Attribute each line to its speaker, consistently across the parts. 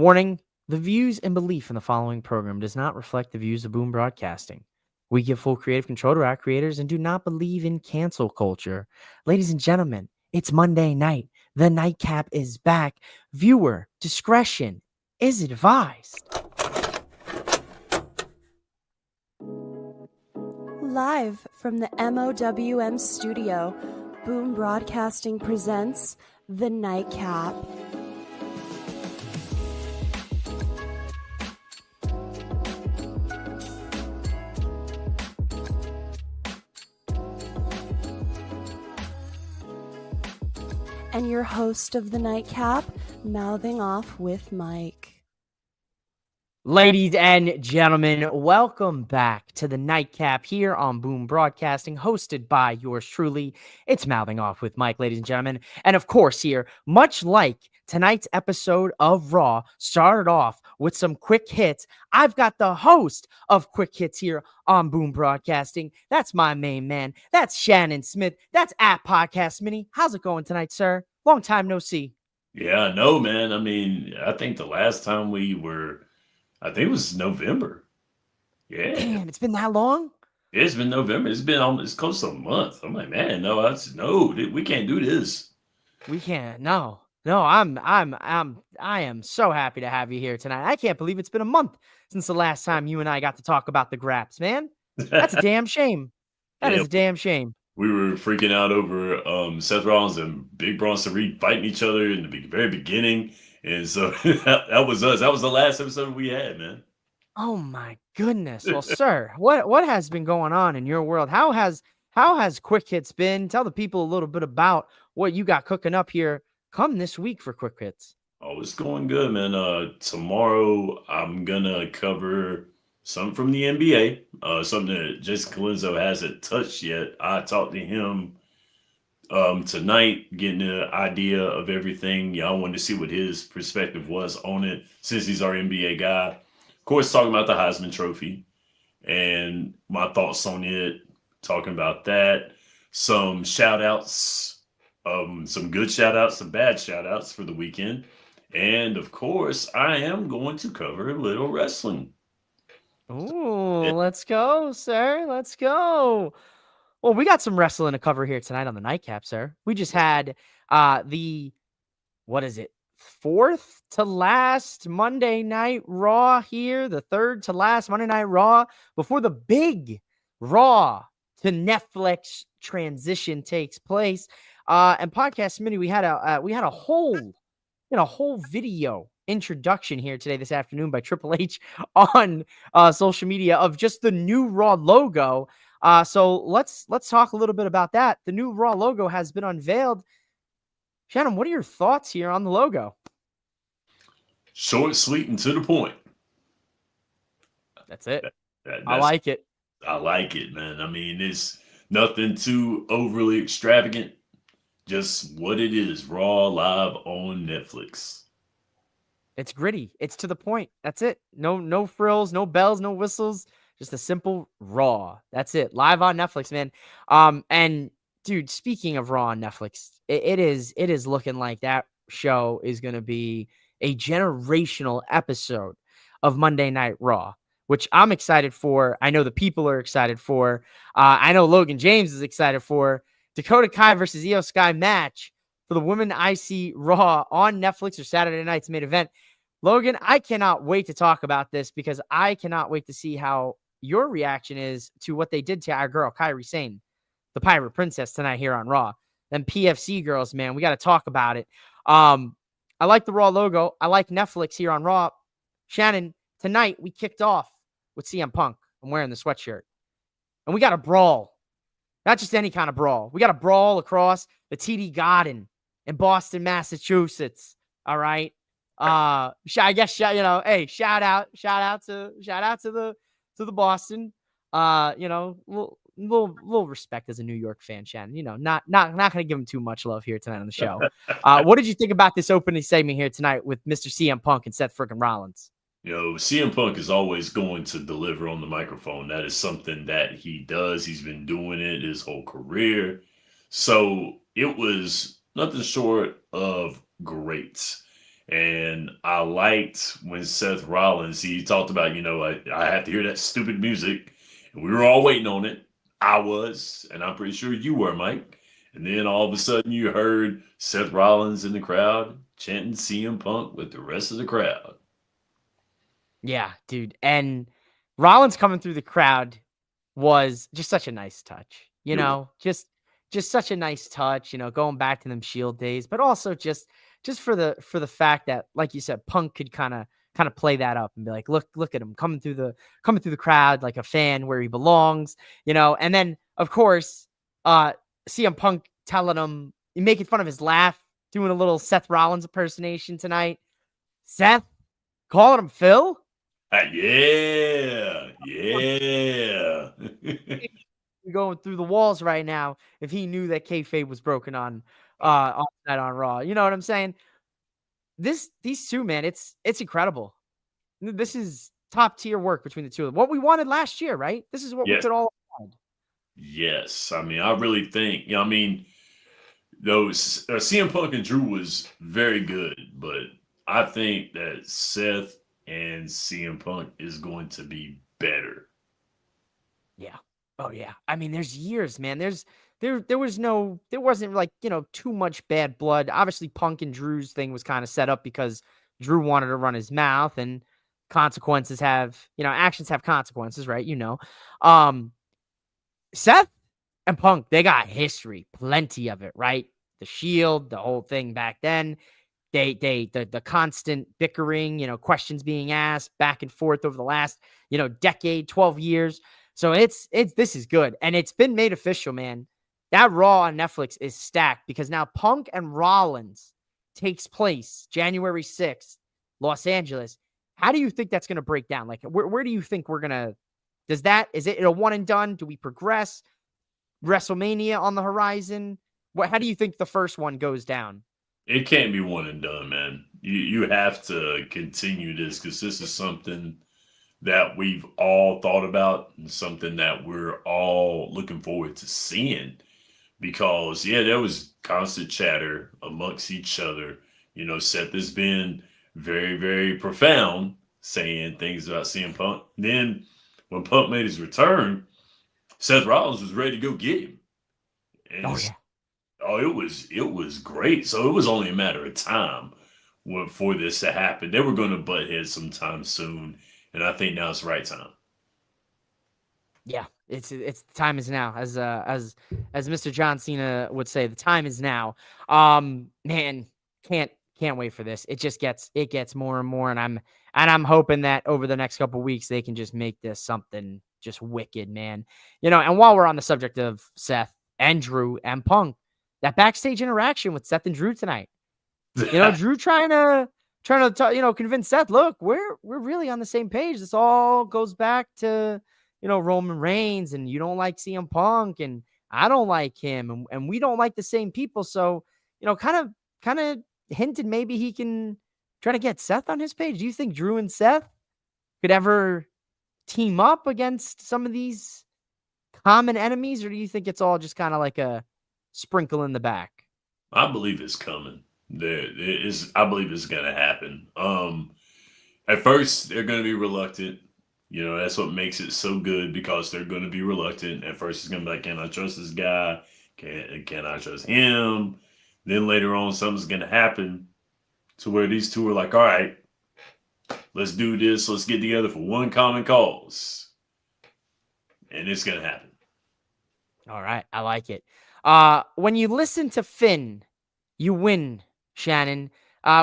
Speaker 1: Warning, the views and belief in the following program does not reflect the views of Boom Broadcasting. We give full creative control to our creators and do not believe in cancel culture. Ladies and gentlemen, it's Monday night. The Nightcap is back. Viewer discretion is advised.
Speaker 2: Live from the MOWM studio, Boom Broadcasting presents The Nightcap. And your host of The Nightcap, mouthing off with Mike.
Speaker 1: Ladies and gentlemen, welcome back to the Nightcap here on Boom Broadcasting, hosted by yours truly. It's Mouthing Off with Mike, ladies and gentlemen. And of course here, much like tonight's episode of Raw started off with some quick hits, I've got the host of Quick Hits here on Boom Broadcasting. That's my main man. That's Shannon Smith. That's at Podcast Mini. How's it going tonight, sir? Long time no see.
Speaker 3: Yeah, I know, man. I mean, I think the last time I think it was November. Yeah.
Speaker 1: Damn, it's been that long?
Speaker 3: It's been November. It's been almost close to a month. I'm like, man, we can't do this.
Speaker 1: We can't. No, I am so happy to have you here tonight. I can't believe it's been a month since the last time you and I got to talk about the Graps, man. That's a damn shame. That is a damn shame.
Speaker 3: We were freaking out over Seth Rollins and Big Bronson Reed fighting each other in the very beginning. And so that was us. That was the last episode we had, man.
Speaker 1: Oh my goodness. Well, sir, what has been going on in your world? How has Quick Hits been? Tell the people a little bit about what you got cooking up here come this week for Quick Hits.
Speaker 3: Oh, it's going good, man. Tomorrow I'm gonna cover something from the NBA, something that Jason Colenso hasn't touched yet. I talked to him tonight, getting an idea of everything. I wanted to see what his perspective was on it, since he's our NBA guy. Of course, talking about the Heisman Trophy and my thoughts on it, talking about that. Some shout outs, some good shout outs, some bad shout outs for the weekend. And of course, I am going to cover a little wrestling.
Speaker 1: Ooh, let's go, sir. Let's go. Well, we got some wrestling to cover here tonight on the Nightcap, sir. We just had fourth to last Monday Night Raw here, the third to last Monday Night Raw before the big Raw to Netflix transition takes place. And Podcast Mini, we had a whole video introduction here this afternoon by Triple H on social media of just the new Raw logo. So let's talk a little bit about that. The new Raw logo has been unveiled. Shannon, what are your thoughts here on the logo?
Speaker 3: Short, sweet, and to the point.
Speaker 1: That's it. I like it.
Speaker 3: I like it, man. I mean, it's nothing too overly extravagant. Just what it is. Raw live on Netflix.
Speaker 1: It's gritty. It's to the point. That's it. No frills, no bells, no whistles. Just a simple Raw. That's it. Live on Netflix, man. And dude, speaking of Raw on Netflix, it is looking like that show is going to be a generational episode of Monday Night Raw, which I'm excited for. I know the people are excited for. I know Logan James is excited for. Dakota Kai versus Io Sky match for the Women IC Raw on Netflix or Saturday night's main event. Logan, I cannot wait to talk about this because I cannot wait to see how your reaction is to what they did to our girl, Kairi Sane, the Pirate Princess, tonight here on Raw. Them PFC girls, man, we got to talk about it. I like the Raw logo. I like Netflix here on Raw. Shannon, tonight we kicked off with CM Punk. I'm wearing the sweatshirt. And we got a brawl. Not just any kind of brawl. We got a brawl across the TD Garden in Boston, Massachusetts. All right. I guess hey, shout out to the Boston. Little respect as a New York fan, Shannon. Not gonna give him too much love here tonight on the show. What did you think about this opening segment here tonight with Mr. CM Punk and Seth freaking Rollins?
Speaker 3: CM Punk is always going to deliver on the microphone. That is something that he does. He's been doing it his whole career. So it was nothing short of great. And I liked when Seth Rollins, he talked about, I have to hear that stupid music. And we were all waiting on it. I was, and I'm pretty sure you were, Mike. And then all of a sudden you heard Seth Rollins in the crowd chanting CM Punk with the rest of the crowd.
Speaker 1: Yeah, dude. And Rollins coming through the crowd was just such a nice touch.
Speaker 3: It was,
Speaker 1: Just such a nice touch, going back to them Shield days, but also just for the fact that, like you said, Punk could kind of play that up and be like, look at him coming through the crowd like a fan where he belongs, and then of course, CM Punk telling him, making fun of his laugh, doing a little Seth Rollins impersonation tonight. Seth calling him Phil.
Speaker 3: yeah, yeah.
Speaker 1: Going through the walls right now if he knew that kayfabe was broken on tonight on Raw. You know what I'm saying? These two, man, it's incredible. This is top tier work between the two of them. What we wanted last year, right? This is what we
Speaker 3: Yes,
Speaker 1: could all want.
Speaker 3: yes. I mean, I really think, those CM Punk and Drew was very good, but I think that Seth and CM Punk is going to be better.
Speaker 1: Yeah. Oh yeah. I mean, there's years, man. There wasn't like, too much bad blood. Obviously, Punk and Drew's thing was kind of set up because Drew wanted to run his mouth, and actions have consequences, right? Um, Seth and Punk, they got history, plenty of it, right? The Shield, the whole thing back then. The constant bickering, questions being asked back and forth over the last, decade, 12 years. So this is good. And it's been made official, man. That Raw on Netflix is stacked because now Punk and Rollins takes place January 6th, Los Angeles. How do you think that's going to break down? Like, where do you think we're going to, is it a one and done? Do we progress? WrestleMania on the horizon? How do you think the first one goes down?
Speaker 3: It can't be one and done, man. You have to continue this because this is something that we've all thought about and something that we're all looking forward to seeing. Because there was constant chatter amongst each other. Seth has been very, very profound, saying things about CM Punk. Then when Punk made his return, Seth Rollins was ready to go get him. And
Speaker 1: Oh yeah.
Speaker 3: it was great. So it was only a matter of time for this to happen. They were going to butt heads sometime soon, and I think now it's the right time.
Speaker 1: Yeah, it's the time is now, as Mr. John Cena would say, the time is now. Man, can't wait for this. It gets more and more, and I'm hoping that over the next couple weeks they can just make this something just wicked, man. And while we're on the subject of Seth and Drew and Punk, that backstage interaction with Seth and Drew tonight. Drew trying to convince Seth, look, we're really on the same page. This all goes back to Roman Reigns, and you don't like CM Punk, and I don't like him, and we don't like the same people. So, kind of hinted maybe he can try to get Seth on his page. Do you think Drew and Seth could ever team up against some of these common enemies, or do you think it's all just kind of like a sprinkle in the back?
Speaker 3: I believe it's coming. I believe it's going to happen. At first, they're going to be reluctant. That's what makes it so good because they're going to be reluctant. At first, it's going to be like, can I trust this guy? Can I trust him? Then later on, something's going to happen to where these two are like, all right, let's do this. Let's get together for one common cause. And it's going to happen.
Speaker 1: All right. I like it. When you listen to Finn, you win, Shannon.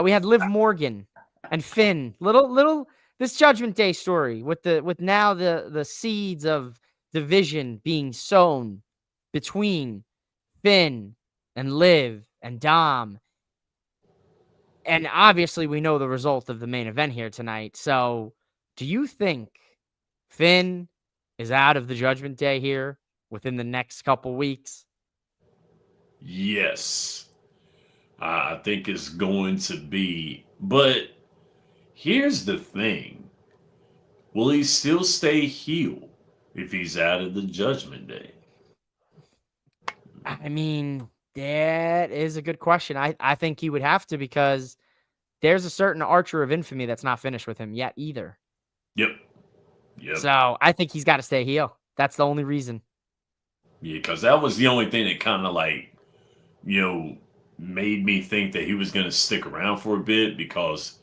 Speaker 1: We had Liv Morgan and Finn. Little this Judgment Day story with now the seeds of division being sown between Finn and Liv and Dom. And obviously we know the result of the main event here tonight. So do you think Finn is out of the Judgment Day here within the next couple weeks?
Speaker 3: Yes. I think it's going to be. But here's the thing. Will he still stay heel if he's out of the Judgment Day?
Speaker 1: I mean, that is a good question. I think he would have to because there's a certain Archer of Infamy that's not finished with him yet either.
Speaker 3: Yep. Yep.
Speaker 1: So I think he's got to stay heel. That's the only reason.
Speaker 3: Yeah, because that was the only thing that kind of like, made me think that he was going to stick around for a bit, because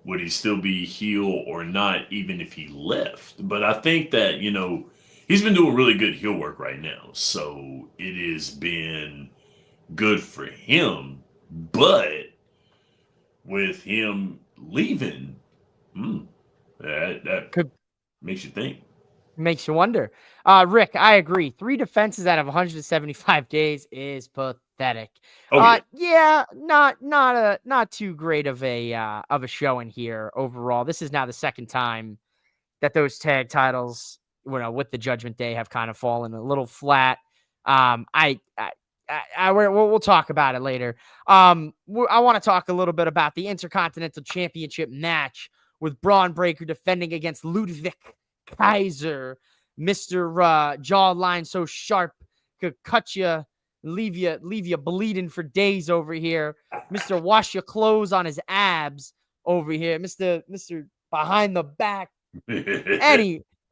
Speaker 3: would he still be heel or not, even if he left? But I think that, he's been doing really good heel work right now. So it has been good for him. But with him leaving, that
Speaker 1: Could
Speaker 3: makes you think.
Speaker 1: Makes you wonder. Rick, I agree. 3 defenses out of 175 days is pathetic.
Speaker 3: Oh,
Speaker 1: Yeah, not too great of a show in here overall. This is now the second time that those tag titles, with the Judgment Day, have kind of fallen a little flat. We'll talk about it later. I want to talk a little bit about the Intercontinental Championship match with Braun Breaker defending against Ludwig Kaiser, Mr. Jawline so sharp could cut you, leave you bleeding for days over here. Mr. Wash your clothes on his abs over here. Mr. Behind the back.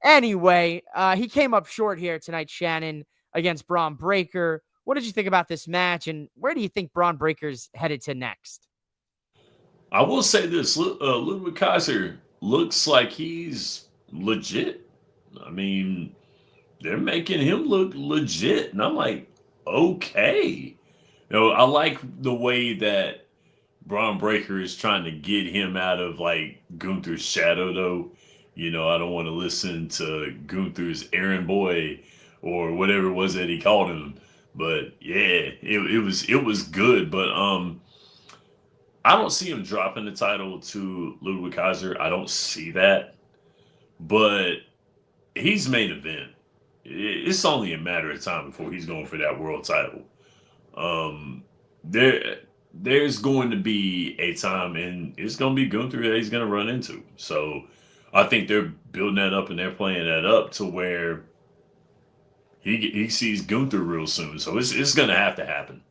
Speaker 1: Anyway, he came up short here tonight, Shannon, against Braun Breaker. What did you think about this match, and where do you think Braun Breaker's headed to next?
Speaker 3: I will say this: Ludwig Kaiser looks like he's legit. I mean, they're making him look legit, and I'm like, okay. I like the way that Braun Breaker is trying to get him out of like Gunther's shadow, though. I don't want to listen to Gunther's errand boy or whatever it was that he called him. But yeah, it was good. But I don't see him dropping the title to Ludwig Kaiser. I don't see that. But he's main event. It's only a matter of time before he's going for that world title. There's going to be a time, and it's going to be Gunther that he's going to run into. So I think they're building that up, and they're playing that up to where he sees Gunther real soon. So it's going to have to happen.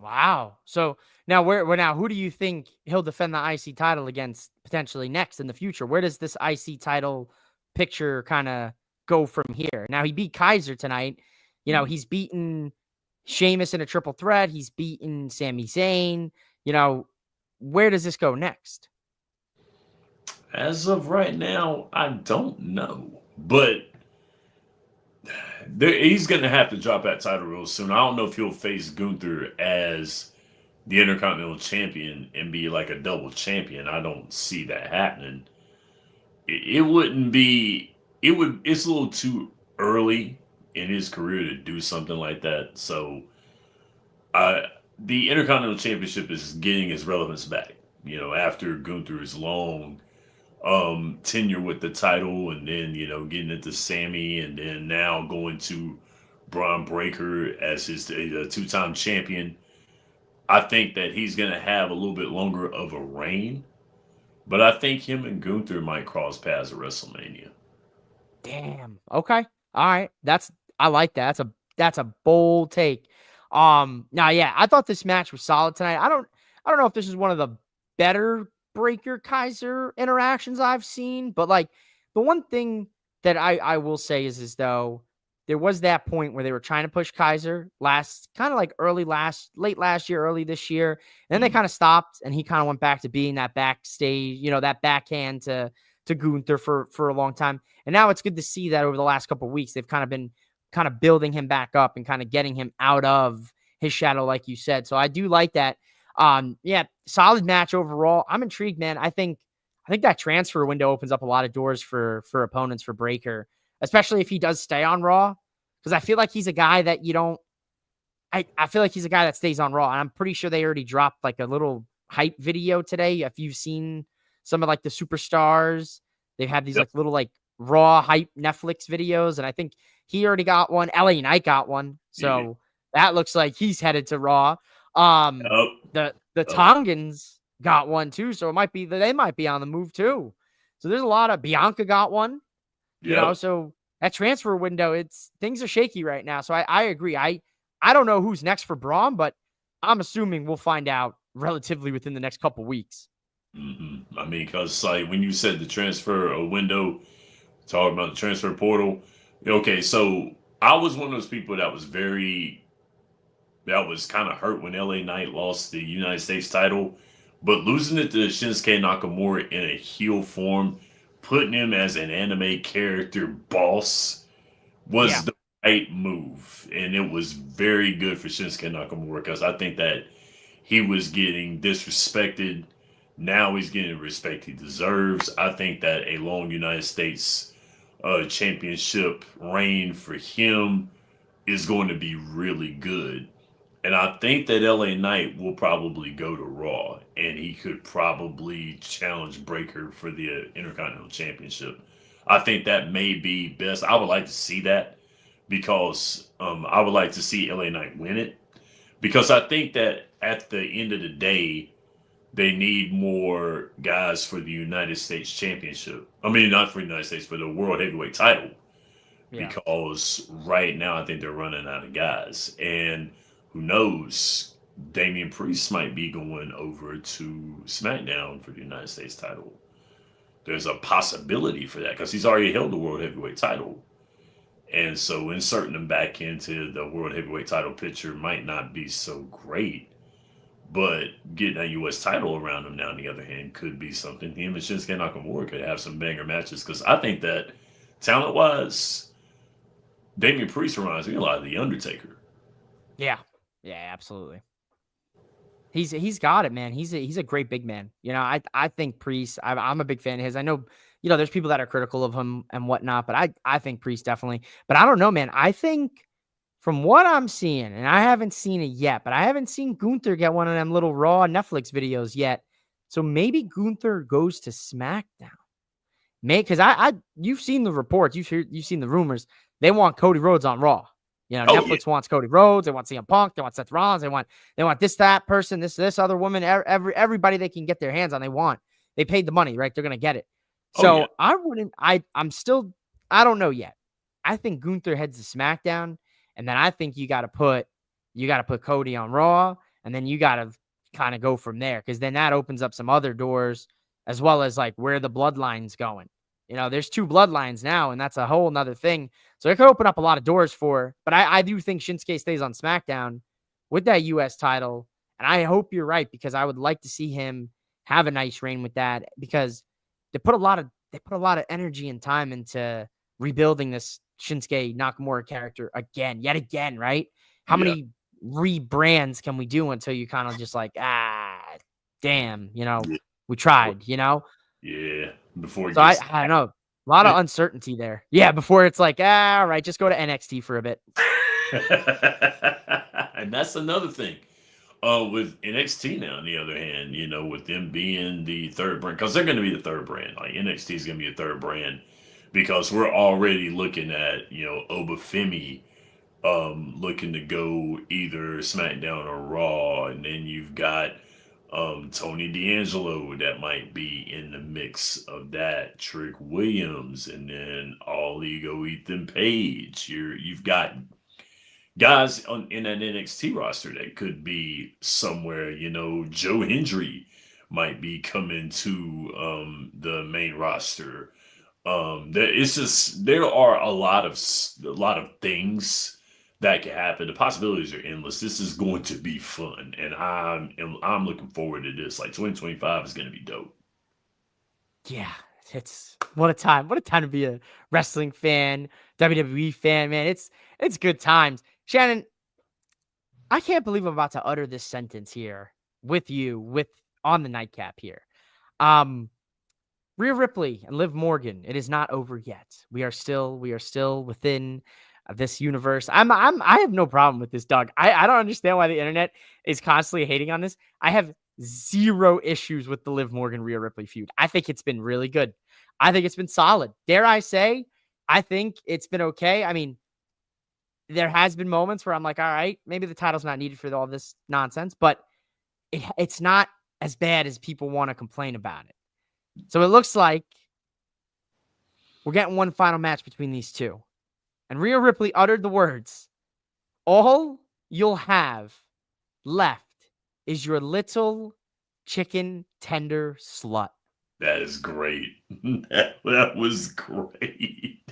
Speaker 1: Wow. So now who do you think he'll defend the IC title against potentially next in the future? Where does this IC title picture kind of go from here? Now, he beat Kaiser tonight. He's beaten Sheamus in a triple threat. He's beaten Sami Zayn. Where does this go next?
Speaker 3: As of right now, I don't know. But he's going to have to drop that title real soon. I don't know if he'll face Gunther as the Intercontinental Champion and be like a double champion. I don't see that happening. It wouldn't be. It's a little too early in his career to do something like that. So, the Intercontinental Championship is getting its relevance back. After Gunther's long tenure with the title, and then getting into Sammy, and then now going to Braun Breaker as his two-time champion. I think that he's going to have a little bit longer of a reign, but I think him and Gunther might cross paths at WrestleMania.
Speaker 1: Damn. Okay. All right. I like that. That's a bold take. Now, yeah, I thought this match was solid tonight. I don't know if this is one of the better Breaker Kaiser interactions I've seen, but like the one thing that I will say is though there was that point where they were trying to push Kaiser late last year, early this year, and then they kind of stopped, and he kind of went back to being that backstage, that backhand to Gunther for a long time. And now it's good to see that over the last couple of weeks they've kind of been building him back up and kind of getting him out of his shadow, like you said. So I do like that. Yeah, solid match overall. I'm intrigued, man. I think that transfer window opens up a lot of doors for opponents for Breaker, especially if he does stay on Raw, because I feel like he's a guy that I feel like he's a guy that stays on Raw, and I'm pretty sure they already dropped like a little hype video today. If you've seen some of like the superstars, they've had these like little like Raw hype Netflix videos, and I think he already got one. LA Knight got one, so that looks like he's headed to Raw. The Tongans got one too, so it might be that they might be on the move too. So there's a lot of Bianca got one, so that transfer window, things are shaky right now. So I agree. I don't know who's next for Braun, but I'm assuming we'll find out relatively within the next couple weeks.
Speaker 3: I mean, because like when you said the transfer window, talking about the transfer portal. Okay, so I was one of those people that was kind of hurt when LA Knight lost the United States title, but losing it to Shinsuke Nakamura in a heel form, putting him as an anime character boss
Speaker 1: Yeah.
Speaker 3: was the right move, and it was very good for Shinsuke Nakamura because I think that he was getting disrespected. Now he's getting the respect he deserves. I think that a long United States championship reign for him is going to be really good. And I think that LA Knight will probably go to Raw and he could probably challenge Breaker for the Intercontinental Championship. I think that may be best. I would like to see that because I would like to see LA Knight win it because I think that at the end of the day, they need more guys for the United States Championship. I mean, not for the United States, for the World Heavyweight title.
Speaker 1: Yeah.
Speaker 3: Because right now, I think they're running out of guys. And who knows? Damian Priest might be going over to SmackDown for the United States title. There's a possibility for that because he's already held the World Heavyweight title. And so inserting him back into the World Heavyweight title picture might not be so great. But getting a U.S. title around him now, on the other hand, could be something. Him and Shinsuke Nakamura could have some banger matches because I think that talent wise, Damian Priest reminds me a lot of The Undertaker.
Speaker 1: Yeah. Yeah, absolutely. He's got it, man. He's a great big man. I think Priest. I'm a big fan of his. I know, there's people that are critical of him and whatnot, but I think Priest definitely. But I don't know, man. I think from what I'm seeing, and I haven't seen it yet, but I haven't seen Gunther get one of them little Raw Netflix videos yet. So maybe Gunther goes to SmackDown. Because you've seen the reports, you've seen the rumors. They want Cody Rhodes on Raw.
Speaker 3: Oh yeah,
Speaker 1: Netflix wants Cody Rhodes. They want CM Punk. They want Seth Rollins. They want this, that person, this other woman. Everybody they can get their hands on. They want. They paid the money, right? They're gonna get it.
Speaker 3: oh yeah,
Speaker 1: So I wouldn't. I'm still. I don't know yet. I think Gunther heads to SmackDown, and then I think you got to put Cody on Raw, and then you got to kind of go from there because then that opens up some other doors as well as like where the bloodline's going. There's two bloodlines now, and that's a whole nother thing. So it could open up a lot of doors but I do think Shinsuke stays on SmackDown with that U.S. title. And I hope you're right because I would like to see him have a nice reign with that because they put a lot of energy and time into rebuilding this Shinsuke Nakamura character yet again, right? How
Speaker 3: yeah,
Speaker 1: many rebrands can we do until you kind of just like, damn,
Speaker 3: yeah,
Speaker 1: we tried.
Speaker 3: yeah. Before it
Speaker 1: So I
Speaker 3: gets,
Speaker 1: I don't know. A lot of uncertainty there. Yeah, before it's like, all right, just go to NXT for a bit.
Speaker 3: and that's another thing. With NXT now, on the other hand, with them being the third brand, because they're going to be the third brand. Like NXT is going to be a third brand because we're already looking at Obafemi looking to go either SmackDown or Raw, and then you've got Tony D'Angelo that might be in the mix of that, Trick Williams, and then All Ego Ethan Page. You've got guys in an NXT roster that could be somewhere. Joe Hendry might be coming to the main roster. There are a lot of things that can happen. The possibilities are endless. This is going to be fun, and I'm looking forward to this. Like 2025 is going to be dope.
Speaker 1: Yeah, it's what a time. What a time to be a wrestling fan, WWE fan, man. It's good times. Shannon, I can't believe I'm about to utter this sentence here with you on the nightcap here. Um Rhea Ripley and Liv Morgan, it is not over yet. We are still within this universe. I have no problem with this, Doug. I don't understand why the internet is constantly hating on this. I have zero issues with the Liv Morgan Rhea Ripley feud. I think it's been really good. I think it's been solid. Dare I say, I think it's been okay. I mean, there has been moments where I'm like, all right, maybe the title's not needed for all this nonsense, but it's not as bad as people want to complain about it. So it looks like we're getting one final match between these two. And Rhea Ripley uttered the words, all you'll have left is your little chicken tender slut.
Speaker 3: That is great. That was great.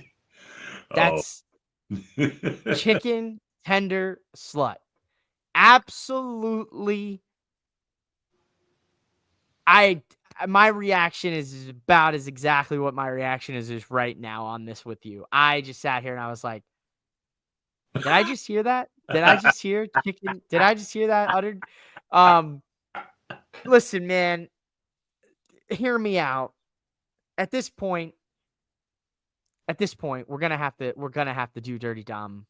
Speaker 3: Oh.
Speaker 1: That's chicken tender slut. Absolutely. My reaction is about as exactly what my reaction is right now on this with you. I just sat here and I was like, did I just hear that? Did I just hear chicken? Did I just hear that uttered? Um, listen, man, hear me out. At this point, we're gonna have to do Dirty Dom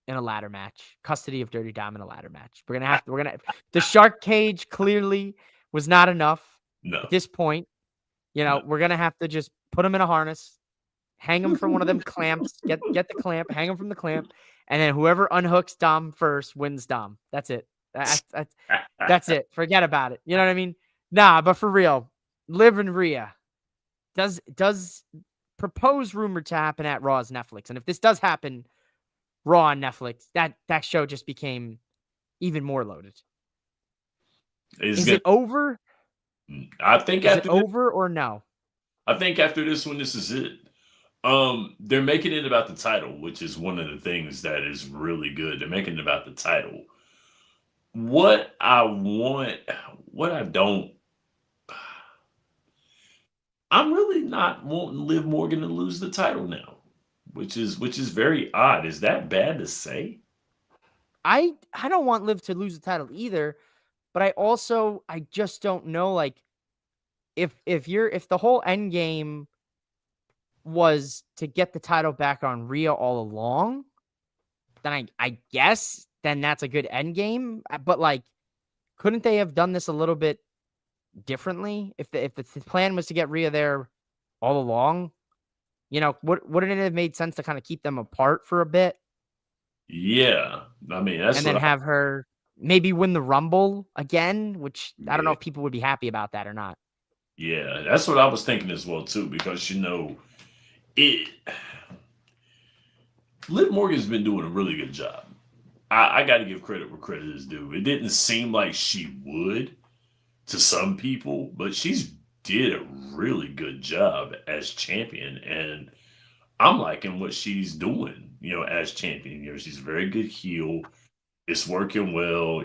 Speaker 1: in a ladder match. Custody of Dirty Dom in a ladder match. The shark cage clearly was not enough
Speaker 3: No.
Speaker 1: at this point. We're gonna have to just put him in a harness, hang him from one of them clamps, get the clamp, hang him from the clamp, and then whoever unhooks Dom first wins Dom. That's it. That's it. Forget about it. You know what I mean? Nah, but for real, Liv and Rhea does propose rumored to happen at Raw's Netflix, and if this does happen, Raw on Netflix, that show just became even more loaded. Is it over?
Speaker 3: I think
Speaker 1: is it over or no?
Speaker 3: I think after this one, this is it. They're making it about the title, which is one of the things that is really good. They're making it about the title. What I want, what I don't, I'm really not wanting Liv Morgan to lose the title now, which is very odd. Is that bad to say?
Speaker 1: I don't want Liv to lose the title either, but I just don't know, like, if the whole end game was to get the title back on Rhea all along, then I guess then that's a good end game. But like, couldn't they have done this a little bit differently if the plan was to get Rhea there all along? Wouldn't it have made sense to kind of keep them apart for a bit?
Speaker 3: Yeah, I mean that's
Speaker 1: and then have her maybe win the Rumble again, which I don't know if people would be happy about that or not.
Speaker 3: Yeah, that's what I was thinking as well too, because it. Liv Morgan's been doing a really good job. I got to give credit where credit is due. It didn't seem like she would to some people, but she's did a really good job as champion, and I'm liking what she's doing. As champion, she's a very good heel. It's working well.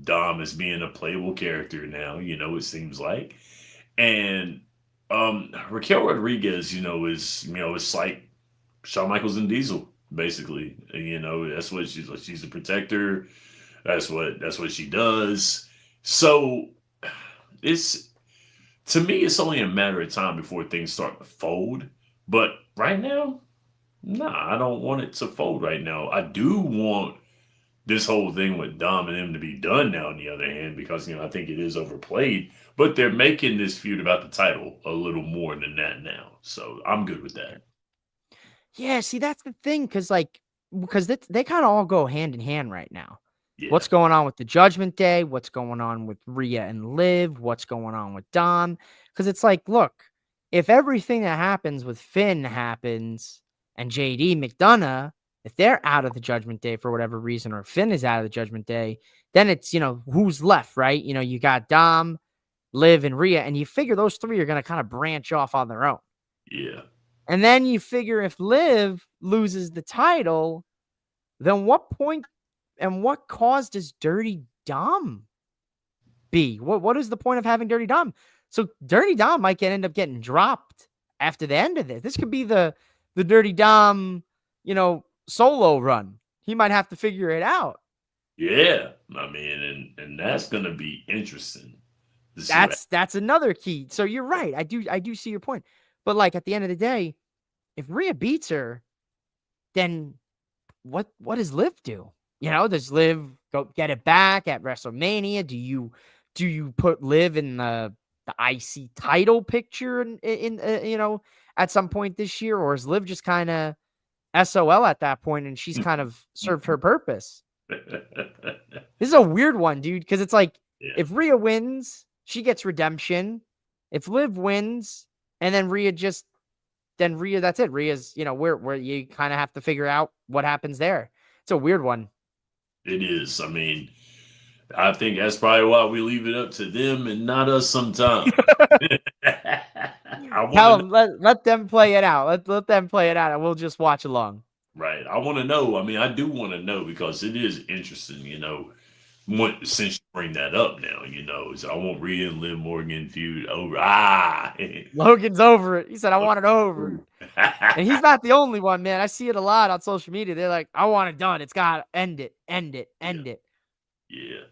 Speaker 3: Dom is being a playable character now. It seems like, and Raquel Rodriguez, it's like Shawn Michaels and Diesel, basically. That's what she's a protector. That's what she does. So it's to me, it's only a matter of time before things start to fold. But right now, nah, I don't want it to fold right now. I do want this whole thing with Dom and him to be done now, on the other hand, because I think it is overplayed. But they're making this feud about the title a little more than that now. So I'm good with that.
Speaker 1: Yeah, see, that's the thing, because they kind of all go hand in hand right now.
Speaker 3: Yeah.
Speaker 1: What's going on with the Judgment Day? What's going on with Rhea and Liv? What's going on with Dom? Because it's like, look, if everything that happens with Finn happens and JD McDonough, if they're out of the Judgment Day for whatever reason, or Finn is out of the Judgment Day, then it's, who's left, right? You got Dom, Liv, and Rhea, and you figure those three are going to kind of branch off on their own.
Speaker 3: Yeah.
Speaker 1: And then you figure if Liv loses the title, then what point and what cause does Dirty Dom be? What is the point of having Dirty Dom? So Dirty Dom might end up getting dropped after the end of this. This could be the Dirty Dom, solo run. He might have to figure it out.
Speaker 3: Yeah, I mean, and that's gonna be interesting.
Speaker 1: That's another key. So you're right. I do see your point. But like at the end of the day, if Rhea beats her, then what does Liv do? Does Liv go get it back at WrestleMania? Do you put Liv in the IC title picture in at some point this year, or is Liv just kind of SOL at that point and she's kind of served her purpose? This is a weird one, dude, because it's like if Rhea wins, she gets redemption. If Liv wins and then Rhea, that's it. Rhea's, where you kind of have to figure out what happens there. It's a weird one.
Speaker 3: It is. I mean, I think that's probably why we leave it up to them and not us sometimes. I want to
Speaker 1: Tell
Speaker 3: know.
Speaker 1: them, let them play it out. Let them play it out, and we'll just watch along.
Speaker 3: Right. I want to know. I mean, I do want to know because it is interesting, since you bring that up now, so I want Rhea and Liv Morgan feud over.
Speaker 1: Logan's over it. He said, "I want it over." And he's not the only one, man. I see it a lot on social media. They're like, "I want it done. It's got to end it, end it,
Speaker 3: Yeah.
Speaker 1: end it."
Speaker 3: Yeah.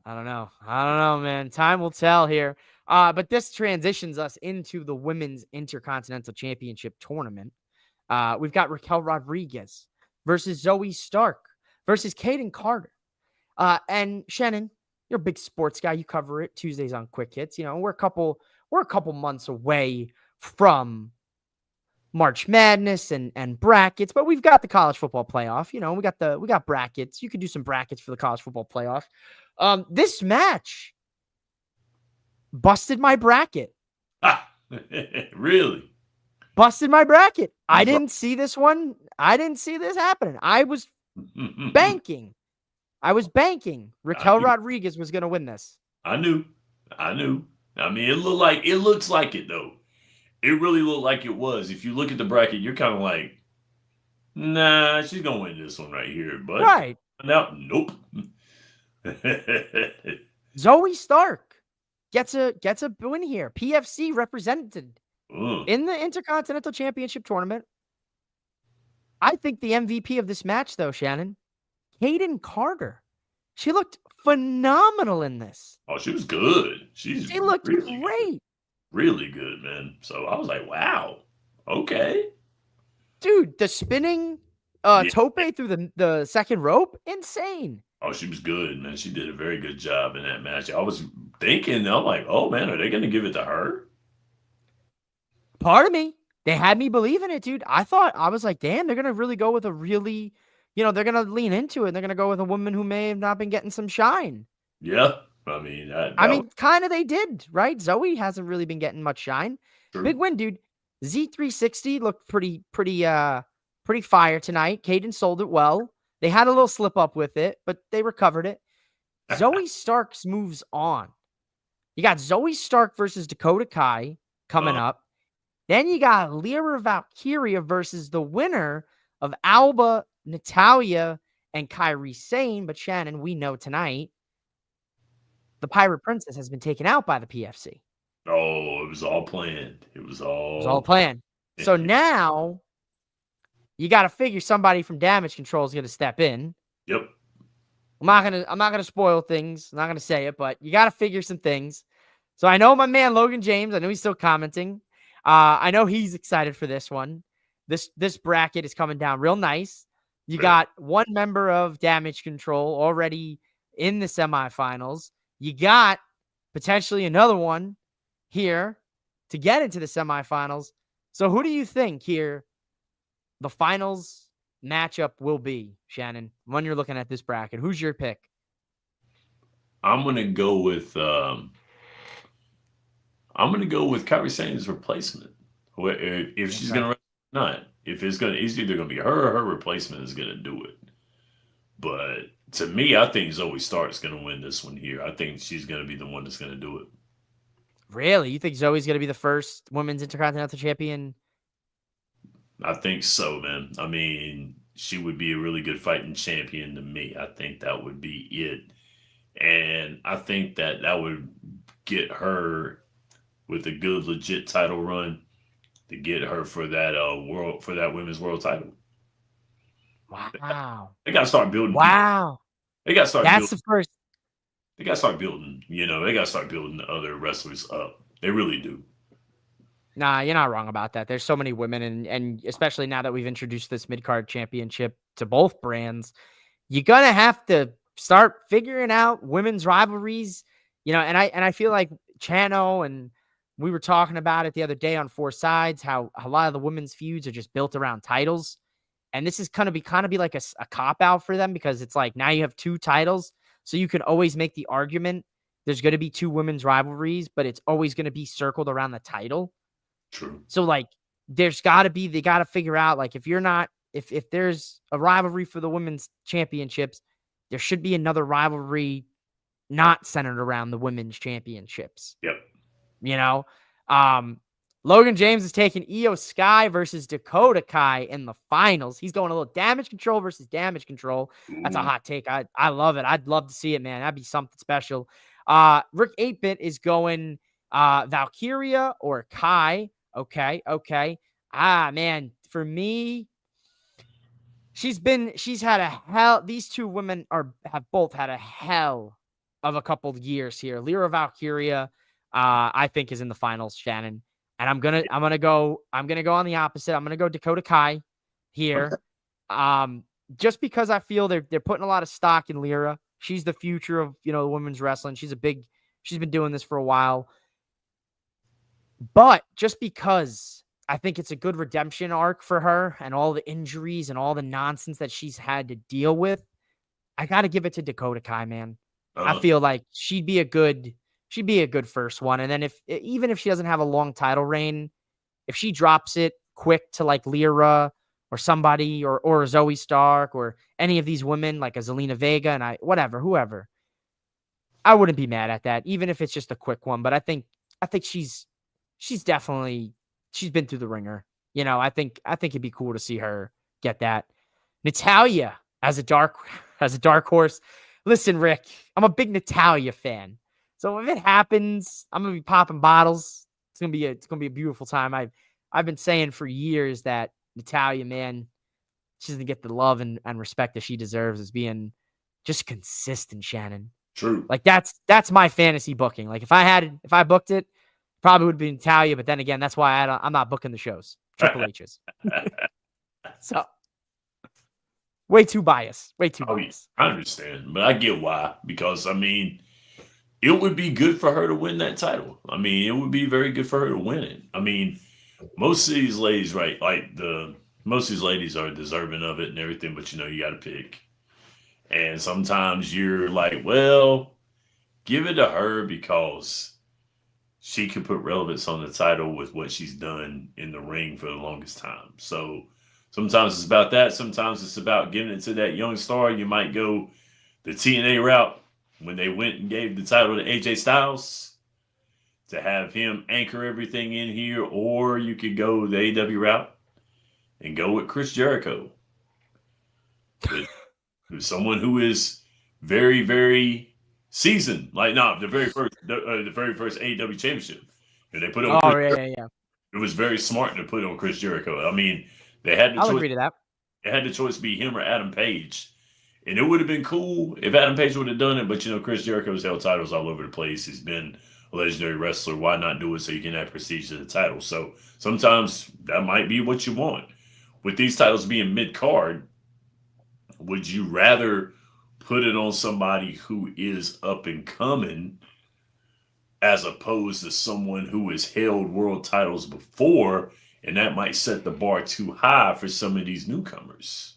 Speaker 1: I don't know. I don't know, man. Time will tell here. But this transitions us into the Women's Intercontinental Championship tournament. We've got Raquel Rodriguez versus Zoe Stark versus Kaden Carter. And Shannon, you're a big sports guy. You cover it Tuesdays on Quick Hits. We're a couple months away from March Madness and brackets, but we've got the college football playoff. We got brackets. You could do some brackets for the college football playoff. This match busted my bracket.
Speaker 3: Really?
Speaker 1: Busted my bracket. I didn't see this one. I didn't see this happening. I was banking. Raquel Rodriguez was going to win this.
Speaker 3: I knew. I mean, it looks like it though. It really looked like it was. If you look at the bracket, you're kind of like, nah, she's gonna win this one right here. But
Speaker 1: Right.
Speaker 3: now, nope.
Speaker 1: Zoe Stark gets a win here. PFC represented in the Intercontinental Championship tournament. I think the MVP of this match, though, Shannon, Kaden Carter. She looked phenomenal in this.
Speaker 3: Oh, she was good.
Speaker 1: She looked
Speaker 3: really
Speaker 1: great.
Speaker 3: Good. Really good, man. So I was like, wow. Okay.
Speaker 1: Dude, the spinning tope through the second rope, insane.
Speaker 3: Oh, she was good, man. She did a very good job in that match. I was thinking, I'm like, oh man, are they going to give it to her?
Speaker 1: Part of me, they had me believe in it, dude. I was like, damn, they're going to really go with a really, they're going to lean into it. They're going to go with a woman who may have not been getting some shine.
Speaker 3: Yeah. I mean,
Speaker 1: kind of they did, right? Zoe hasn't really been getting much shine.
Speaker 3: true.
Speaker 1: Big win, dude. Z360 looked pretty fire tonight. Kaden sold it well. They had a little slip up with it, but they recovered it. Zoe Stark's moves on. You got Zoe Stark versus Dakota Kai coming up. Then you got Lyra Valkyria versus the winner of Alba, Natalia, and Kairi Sane. But Shannon, we know tonight the Pirate Princess has been taken out by the PFC.
Speaker 3: Oh, it was all planned. It was all
Speaker 1: planned. So now you got to figure somebody from Damage Control is going to step in.
Speaker 3: Yep.
Speaker 1: I'm not gonna spoil things. I'm not gonna say it, but you got to figure some things. So I know my man Logan James. I know he's still commenting. I know he's excited for this one. This bracket is coming down real nice. You got one member of Damage Control already in the semifinals. You got potentially another one here to get into the semifinals. So who do you think here the finals matchup will be, Shannon, when you're looking at this bracket? Who's your pick?
Speaker 3: I'm gonna go with Kairi Sane's replacement. If she's gonna not. If it's either gonna be her or her replacement is gonna do it. But to me, I think Zoe Stark's gonna win this one here. I think she's gonna be the one that's gonna do it.
Speaker 1: Really? You think Zoe's gonna be the first women's intercontinental champion?
Speaker 3: I think so, man. I mean, she would be a really good fighting champion to me. I think that would be it. And I think that would get her with a good, legit title run to get her for that women's world title.
Speaker 1: Wow.
Speaker 3: They got to start building.
Speaker 1: Wow.
Speaker 3: They got to start.
Speaker 1: That's the first.
Speaker 3: They got to start building. They got to start building the other wrestlers up. They really do.
Speaker 1: Nah, you're not wrong about that. There's so many women, and especially now that we've introduced this mid-card championship to both brands, you're gonna have to start figuring out women's rivalries. And I feel like Chano, and we were talking about it the other day on Four Sides, how a lot of the women's feuds are just built around titles. And this is kind of be like a cop-out for them, because it's like now you have two titles, so you can always make the argument there's going to be two women's rivalries, but it's always going to be circled around the title.
Speaker 3: True.
Speaker 1: So like they got to figure out, like, if there's a rivalry for the women's championships, there should be another rivalry not centered around the women's championships.
Speaker 3: Yep.
Speaker 1: You know, Logan James is taking Io Sky versus Dakota Kai in the finals. He's going a little damage control versus damage control. That's a
Speaker 3: Ooh.
Speaker 1: hot take. I love it. I'd love to see it, man. That'd be something special. Rick 8-Bit is going Valkyria or Kai. Okay. Man, for me, she's had a hell. These two women have both had a hell of a couple of years here. Lyra Valkyria, I think, is in the finals, Shannon. And I'm gonna go on the opposite. I'm gonna go Dakota Kai here. Just because I feel they're putting a lot of stock in Lyra. She's the future of, the women's wrestling. She's been doing this for a while. But just because I think it's a good redemption arc for her and all the injuries and all the nonsense that she's had to deal with, I got to give it to Dakota Kai, man. I feel like she'd be a good first one. And then even if she doesn't have a long title reign, if she drops it quick to like Lyra or somebody or Zoe Stark or any of these women like a Zelina Vega and whoever, I wouldn't be mad at that, even if it's just a quick one. But I think she's definitely, she's been through the ringer. I think it'd be cool to see her get that. Natalya as a dark horse. Listen, Rick, I'm a big Natalya fan. So if it happens, I'm gonna be popping bottles. It's gonna be a beautiful time. I've been saying for years that Natalya, man, she doesn't get the love and respect that she deserves as being just consistent, Shannon.
Speaker 3: True.
Speaker 1: Like that's my fantasy booking. Like if I booked it, probably would be Natalya. But then again, that's why I'm not booking the shows. Triple H's. So way too biased. Way too biased.
Speaker 3: I understand, but I get why. Because it would be good for her to win that title. It would be very good for her to win it. Most of these ladies, right? Like most of these ladies are deserving of it and everything, but you got to pick. And sometimes you're like, well, give it to her because she could put relevance on the title with what she's done in the ring for the longest time. So sometimes it's about that. Sometimes it's about giving it to that young star. You might go the TNA route when they went and gave the title to AJ Styles to have him anchor everything in here, or you could go the AEW route and go with Chris Jericho. Who's someone who is very, very seasoned. Like, the very first AEW championship. And they put it on
Speaker 1: yeah.
Speaker 3: It was very smart to put on Chris Jericho. They had the
Speaker 1: I'll
Speaker 3: choice.
Speaker 1: agree to that.
Speaker 3: They had the choice to be him or Adam Page. And it would have been cool if Adam Page would have done it, but Chris Jericho's held titles all over the place. He's been a legendary wrestler. Why not do it so you can have prestige to the title? So sometimes that might be what you want. With these titles being mid-card, would you rather put it on somebody who is up and coming as opposed to someone who has held world titles before, and that might set the bar too high for some of these newcomers?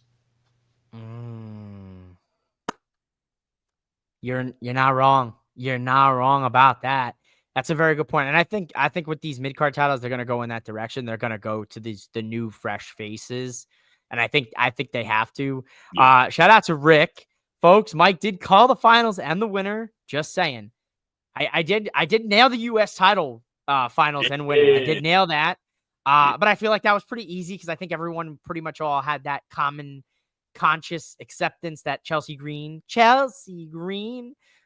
Speaker 1: You're not wrong. You're not wrong about that. That's a very good point. And I think with these mid-card titles, they're going to go in that direction. They're going to go to the new fresh faces. And I think they have to.
Speaker 3: Yeah.
Speaker 1: Shout out to Rick. Folks, Mike did call the finals and the winner. Just saying. I did nail the US title finals and winner. I did nail that. But I feel like that was pretty easy because I think everyone pretty much all had that common conscious acceptance that Chelsea Green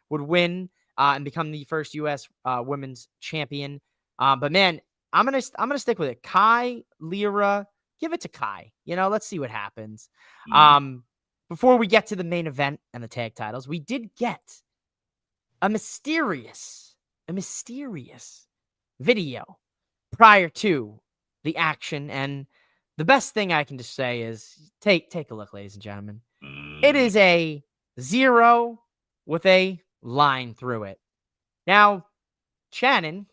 Speaker 1: would win and become the first U.S. Women's champion. But man, I'm gonna stick with it. Kai, Lyra, give it to Kai. Let's see what happens. Before we get to the main event and the tag titles, we did get a mysterious video prior to the action, and the best thing I can just say is take a look, ladies and gentlemen. It is a 0 with a line through it. Now, Shannon,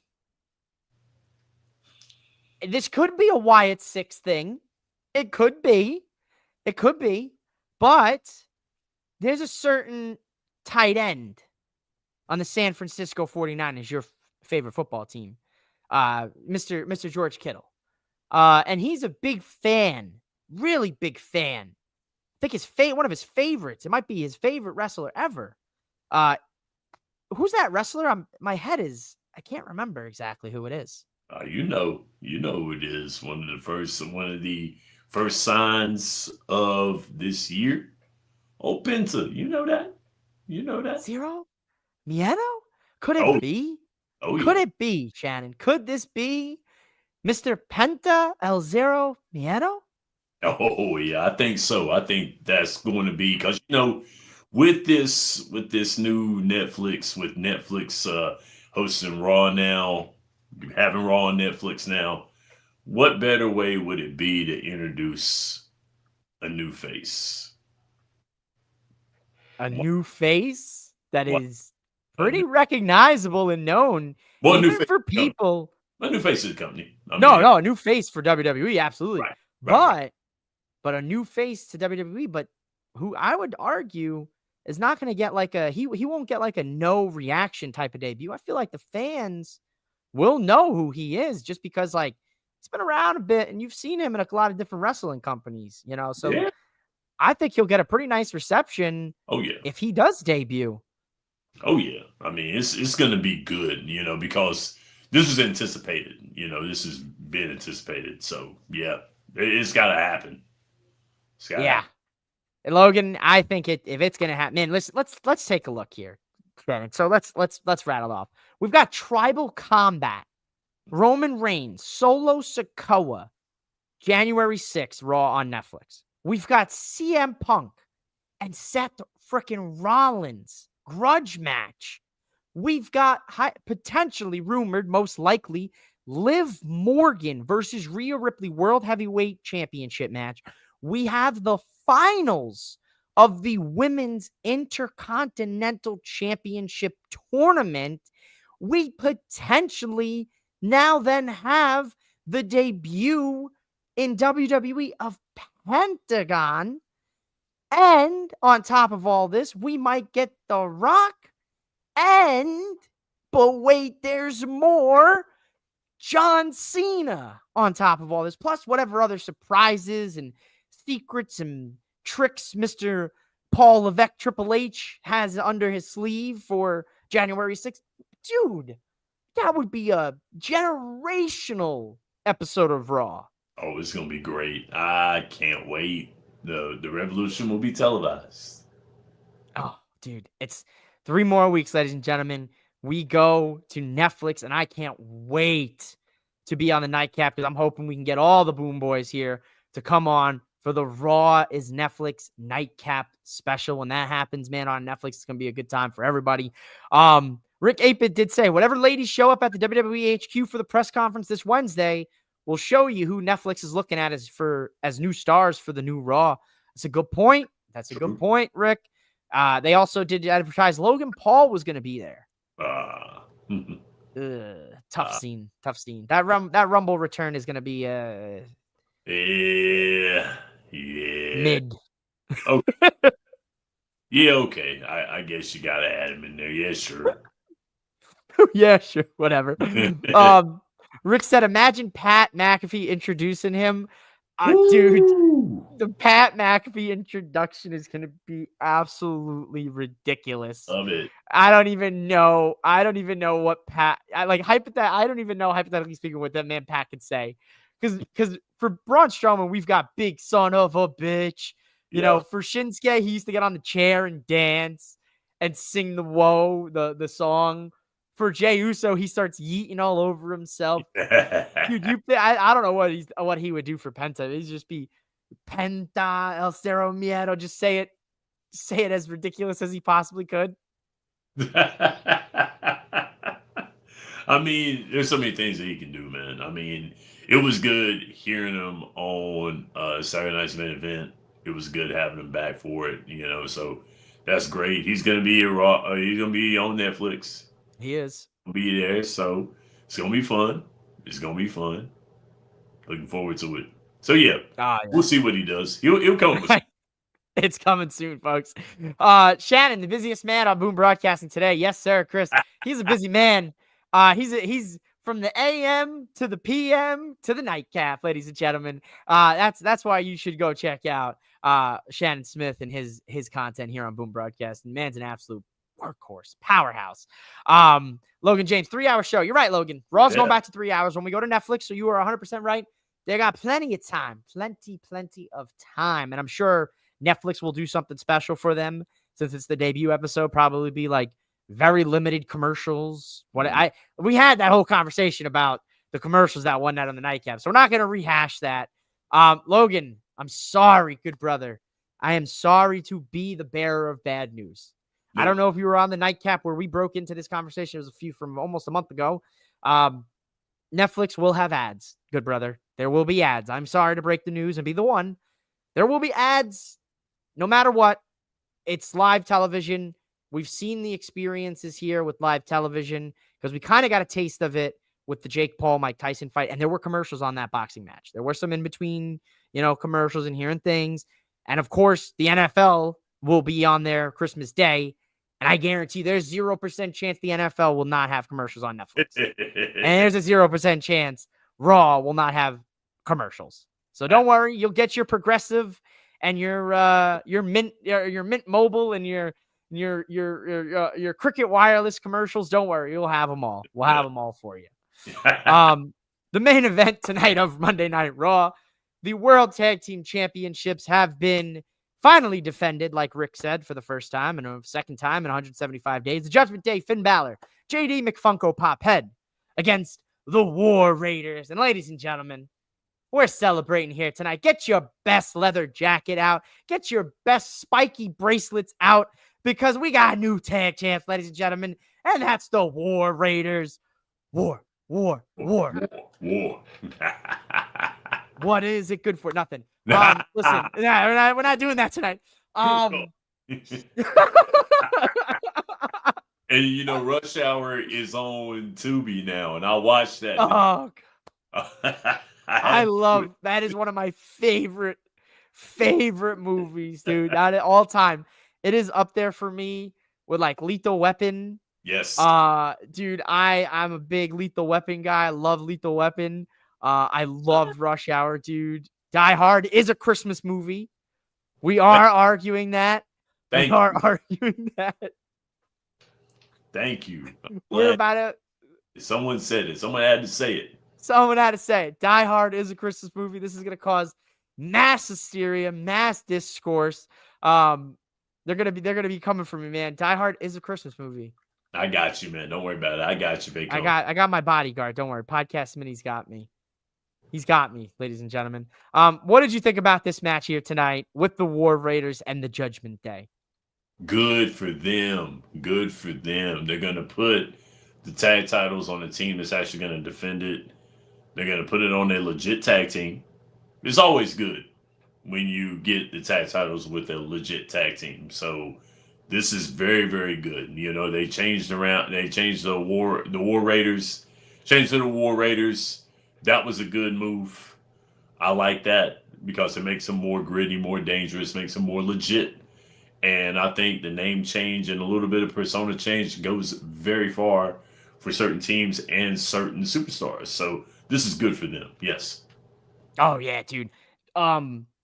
Speaker 1: this could be a Wyatt 6 thing. It could be. But there's a certain tight end on the San Francisco 49ers, your favorite football team, Mr. George Kittle. And he's a big fan, really big fan think one of his favorites. It might be his favorite wrestler ever. Uh, who's that wrestler? My head is, I can't remember exactly who it is.
Speaker 3: You know who it is. One of the first signs of this year. Oh, Penta, you know that? You know that?
Speaker 1: Zero Miedo? Could
Speaker 3: Oh,
Speaker 1: it be?
Speaker 3: oh
Speaker 1: Could
Speaker 3: yeah.
Speaker 1: it be, Shannon? Could this be Mr. Penta El Zero Miedo?
Speaker 3: Oh yeah, I think so. I think that's going to be because with this new Netflix with Netflix hosting Raw now, having Raw on Netflix now. What better way would it be to introduce a new face?
Speaker 1: A
Speaker 3: What,
Speaker 1: new face that
Speaker 3: what
Speaker 1: is
Speaker 3: a new,
Speaker 1: pretty recognizable and known,
Speaker 3: well, a new
Speaker 1: even
Speaker 3: face
Speaker 1: for
Speaker 3: to the company.
Speaker 1: people.
Speaker 3: A new face to the company. I
Speaker 1: No,
Speaker 3: mean,
Speaker 1: no, a new face for WWE, absolutely.
Speaker 3: right, right.
Speaker 1: But a new face to WWE, but who I would argue is not going to get like he won't get like a no reaction type of debut. I feel like the fans will know who he is just because like he's been around a bit and you've seen him in a lot of different wrestling companies, you know. So
Speaker 3: Yeah.
Speaker 1: I think he'll get a pretty nice reception
Speaker 3: Oh yeah.
Speaker 1: if he does debut.
Speaker 3: Oh yeah. I mean, it's going to be good, because this was anticipated. This has been anticipated. So yeah, it's got to happen. It's got to
Speaker 1: Yeah.
Speaker 3: happen.
Speaker 1: And Logan, I think if it's gonna happen, man, let's take a look here. Shannon. So let's rattle off. We've got Tribal Combat, Roman Reigns, Solo Sikoa, January 6th, Raw on Netflix. We've got CM Punk and Seth frickin' Rollins, grudge match. We've got potentially rumored, most likely, Liv Morgan versus Rhea Ripley World Heavyweight Championship match. We have the finals of the Women's Intercontinental Championship tournament. We potentially now then have the debut in WWE of Pentagon. And on top of all this, we might get The Rock. But wait, there's more. John Cena on top of all this, plus whatever other surprises and secrets and tricks Mr. Paul Levesque Triple H has under his sleeve for January 6th. Dude, that would be a generational episode of Raw.
Speaker 3: Oh, it's going to be great. I can't wait. The revolution will be televised.
Speaker 1: Oh, dude, it's 3 more weeks, ladies and gentlemen. We go to Netflix, and I can't wait to be on the Nightcap because I'm hoping we can get all the Boom Boys here to come on for the Raw is Netflix Nightcap special. When that happens, man, on Netflix, it's going to be a good time for everybody. Rick Apid did say, whatever ladies show up at the WWE HQ for the press conference this Wednesday, will show you who Netflix is looking at as new stars for the new Raw. That's a good point. That's a good point, Rick. They also did advertise Logan Paul was going to be there. Tough scene. That Rumble return is going to be
Speaker 3: yeah.
Speaker 1: mid.
Speaker 3: Okay. Yeah, okay. I guess you got to add him in there. Yeah, sure.
Speaker 1: Yeah, sure. Whatever. Rick said, imagine Pat McAfee introducing him. Dude, the Pat McAfee introduction is going to be absolutely ridiculous.
Speaker 3: Love it.
Speaker 1: I don't even know what Pat, I don't even know, hypothetically speaking, what that man Pat could say. Because for Braun Strowman, we've got big son of a bitch. You know, for Shinsuke, he used to get on the chair and dance and sing the Whoa, the song. For Jey Uso, he starts yeeting all over himself. Dude, I don't know what he would do for Penta. It'd just be Penta El Cero Miedo. Just say it as ridiculous as he possibly could.
Speaker 3: I mean, there's so many things that he can do, man. I mean, it was good hearing him on Saturday Night's Main Event. It was good having him back for it, So that's great. He's gonna be he's gonna be on Netflix.
Speaker 1: He is.
Speaker 3: He'll be there, so it's gonna be fun. It's gonna be fun. Looking forward to it. So yeah, we'll see what he does. He'll come. Right.
Speaker 1: It's coming soon, folks. Shannon, the busiest man on Boom Broadcasting today. Yes, sir, Chris. He's a busy man. He's from the AM to the PM to the Nightcap, ladies and gentlemen. That's why you should go check out Shannon Smith and his content here on Boom Broadcast. And man's an absolute workhorse, powerhouse. Logan James, 3-hour show. You're right, Logan. Raw's going back to 3 hours when we go to Netflix. So you are 100% right. They got plenty of time, plenty of time. And I'm sure Netflix will do something special for them since it's the debut episode. Probably be like very limited commercials. We had that whole conversation about the commercials that one night on the Nightcap. So we're not going to rehash that. Logan, I'm sorry, good brother. I am sorry to be the bearer of bad news. Yep. I don't know if you were on the Nightcap where we broke into this conversation. It was a few from almost a month ago. Netflix will have ads, good brother. There will be ads. I'm sorry to break the news and be the one. There will be ads no matter what. It's live television. We've seen the experiences here with live television because we kind of got a taste of it with the Jake Paul, Mike Tyson fight. And there were commercials on that boxing match. There were some in between, commercials and hearing things. And of course, the NFL will be on there Christmas Day. And I guarantee there's 0% chance the NFL will not have commercials on Netflix. And there's a 0% chance Raw will not have commercials. So don't worry, you'll get your Progressive and your Mint Mobile and your Cricket Wireless commercials. Don't worry, you'll have them all. We'll have them all for you. The main event tonight of Monday Night Raw, the World Tag Team Championships have been finally defended, like Rick said, for the first time and a second time in 175 days. The Judgment Day, Finn Balor, JD McFunko Pophead against the War Raiders. And ladies and gentlemen, we're celebrating here tonight. Get your best leather jacket out. Get your best spiky bracelets out because we got a new tag champs, ladies and gentlemen, and that's the War Raiders. War. What is it good for? Nothing. Listen, we're not doing that tonight.
Speaker 3: And Rush Hour is on Tubi now, and I watched that.
Speaker 1: Oh, I love that. Is one of my favorite movies, dude. Not at all time. It is up there for me with like Lethal Weapon.
Speaker 3: Yes.
Speaker 1: Dude, I'm a big Lethal Weapon guy. I love Lethal Weapon. I loved Rush Hour, dude. Die Hard is a Christmas movie. We are arguing that. Arguing that.
Speaker 3: Thank you.
Speaker 1: We're about it.
Speaker 3: Someone said it. Someone had to say it.
Speaker 1: Someone had to say it. Die Hard is a Christmas movie. This is going to cause mass hysteria, mass discourse. They're gonna be coming for me, man. Die Hard is a Christmas movie.
Speaker 3: I got you, man. Don't worry about it. I got you, big.
Speaker 1: I got my bodyguard. Don't worry. Podcast Mini's got me. He's got me, ladies and gentlemen. What did you think about this match here tonight with the War Raiders and the Judgment Day?
Speaker 3: Good for them. Good for them. They're gonna put the tag titles on a team that's actually gonna defend it. They're gonna put it on a legit tag team. It's always good when you get the tag titles with a legit tag team. So this is very, very good. They changed around. They changed the War Raiders. Changed to the War Raiders. That was a good move. I like that because it makes them more gritty, more dangerous, makes them more legit. And I think the name change and a little bit of persona change goes very far for certain teams and certain superstars. So this is good for them. Yes.
Speaker 1: Oh, yeah, dude.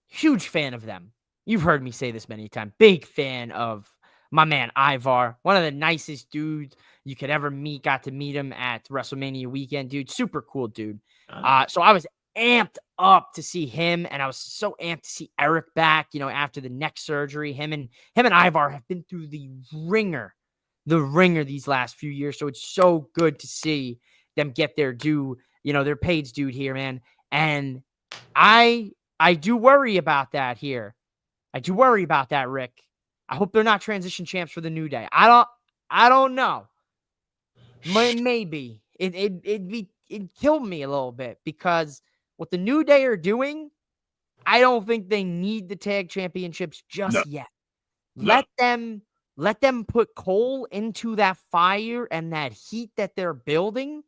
Speaker 1: Huge fan of them. You've heard me say this many times. Big fan of my man Ivar. One of the nicest dudes you could ever meet. Got to meet him at WrestleMania weekend, dude. Super cool, dude. So I was amped up to see him, and I was so amped to see Eric back, after the neck surgery. Him and Ivar have been through the ringer these last few years. So it's so good to see them get their due, their paid's due here, man. And I do worry about that here. I do worry about that, Rick. I hope they're not transition champs for the New Day. I don't know. Maybe it killed me a little bit because what the New Day are doing, I don't think they need the tag championships just yet. Let them put coal into that fire and that heat that they're building.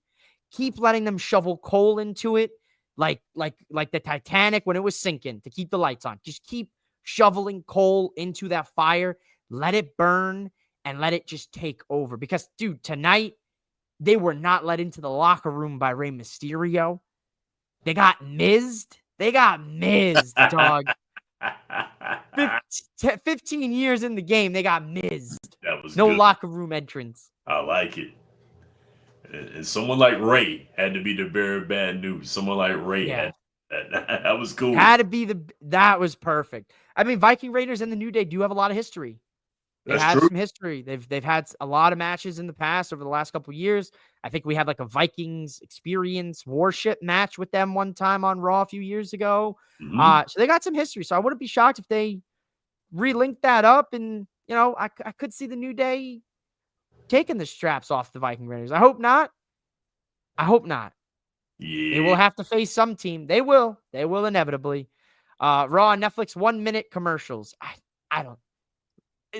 Speaker 1: Keep letting them shovel coal into it, like the Titanic when it was sinking to keep the lights on. Just keep shoveling coal into that fire. Let it burn and let it just take over. Because, dude, tonight they were not let into the locker room by Rey Mysterio. They got mizzed. Dog.
Speaker 3: Ah,
Speaker 1: 15 years in the game, they got mizzed.
Speaker 3: that was
Speaker 1: No
Speaker 3: good.
Speaker 1: locker room entrance.
Speaker 3: I like it. And someone like Ray had to be the bearer of bad news. Someone like Ray
Speaker 1: Yeah.
Speaker 3: had that was cool.
Speaker 1: Had to be that was perfect. I mean, Viking Raiders and the New Day do have a lot of history. They
Speaker 3: That's
Speaker 1: have
Speaker 3: true.
Speaker 1: some history. They've had a lot of matches in the past over the last couple of years. I think we had like a Vikings Experience Warship match with them one time on Raw a few years ago.
Speaker 3: Mhm.
Speaker 1: So they got some history. So I wouldn't be shocked if they relink that up, and I could see the New Day taking the straps off the Viking Raiders. I hope not. I hope not. They
Speaker 3: Yeah.
Speaker 1: will have to face some team. They will. They will inevitably. Raw on Netflix 1-minute commercials. I don't.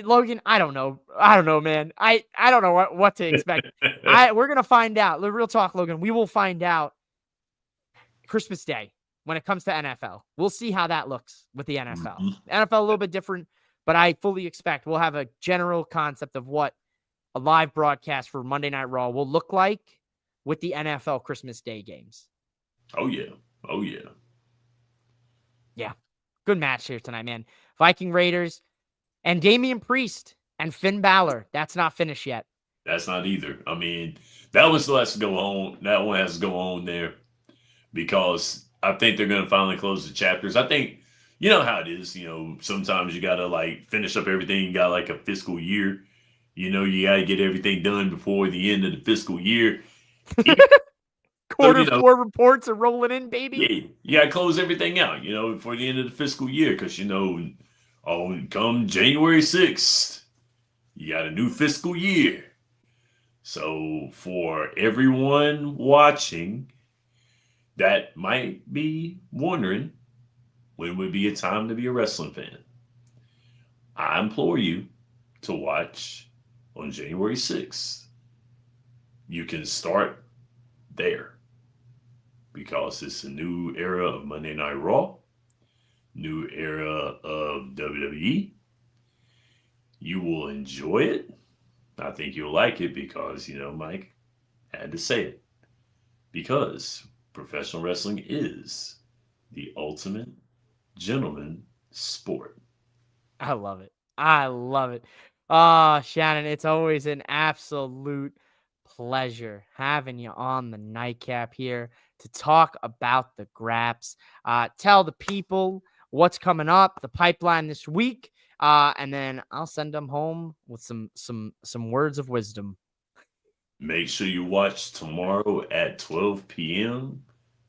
Speaker 1: Logan, I don't know. I don't know, man. I don't know what to expect. We're gonna find out. Real talk, Logan. We will find out Christmas Day when it comes to NFL. We'll see how that looks with the NFL.
Speaker 3: Mhm.
Speaker 1: NFL a little bit different, but I fully expect we'll have a general concept of what a live broadcast for Monday Night Raw will look like with the NFL Christmas Day games.
Speaker 3: Oh yeah. Oh yeah.
Speaker 1: Yeah. Good match here tonight, man. Viking Raiders and Damian Priest and Finn Balor. That's not finished yet.
Speaker 3: That's not either. I mean, that one still has to go on. That one has to go on there because I think they're gonna finally close the chapters. I think you know how it is. Sometimes you gotta like finish up everything. You got like a fiscal year. You gotta get everything done before the end of the fiscal year. So
Speaker 1: Quarter four reports are rolling in, baby.
Speaker 3: yeah, you gotta close everything out. Before the end of the fiscal year, because come January 6th, you got a new fiscal year. So for everyone watching that might be wondering when would be a time to be a wrestling fan, I implore you to watch on January 6th. You can start there because it's a new era of Monday Night Raw, new era of WWE. You will enjoy it. I think you'll like it because, Mike had to say it. Because professional wrestling is the ultimate gentleman sport.
Speaker 1: I love it. I love it. Ah, Shannon, it's always an absolute pleasure having you on the Nightcap here to talk about the Graps. Tell the people what's coming up, the pipeline this week, and then I'll send them home with some words of wisdom.
Speaker 3: Make sure you watch tomorrow at 12 p.m.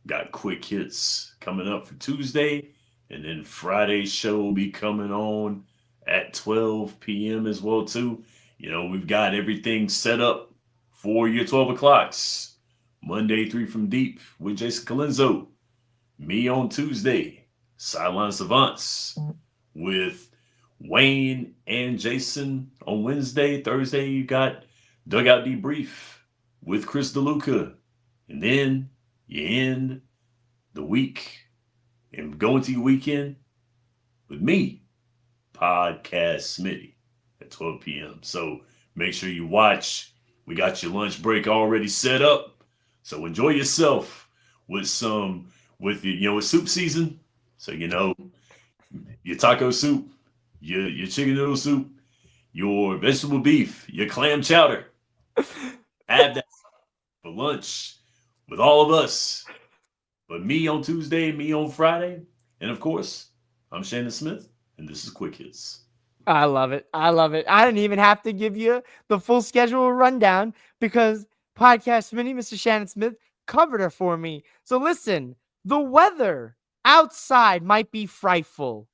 Speaker 3: Got quick hits coming up for Tuesday. And then Friday's show will be coming on at 12 p.m. as well, too. We've got everything set up for your 12 o'clocks. Monday, 3 from Deep with Jason Colenso. Me on Tuesday, Sideline Savants with Wayne and Jason on Wednesday. Thursday, you got Dugout Debrief with Chris DeLuca. And then you end the week and go into your weekend with me, Podcast Smitty, at 12 p.m. So make sure you watch. We got your lunch break already set up. So enjoy yourself with with soup season. So, your taco soup, your chicken noodle soup, your vegetable beef, your clam chowder. Have that for lunch with all of us. But me on Tuesday, me on Friday. And of course, I'm Shannon Smith, and this is Quick Hits.
Speaker 1: I love it. I love it. I didn't even have to give you the full schedule rundown because Podcast Mini, Mr. Shannon Smith, covered it for me. So listen, the weather outside might be frightful,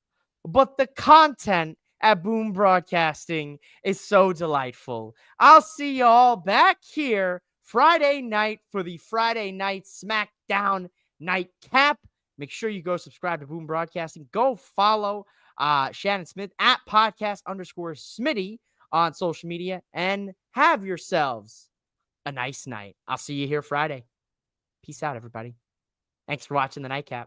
Speaker 1: but the content at Boom Broadcasting is so delightful. I'll see you all back here Friday night for the Friday Night SmackDown Nightcap. Make sure you go subscribe to Boom Broadcasting. Go follow Shannon Smith at podcast_Smitty on social media, and have yourselves a nice night. I'll see you here Friday. Peace out, everybody. Thanks for watching the Nightcap.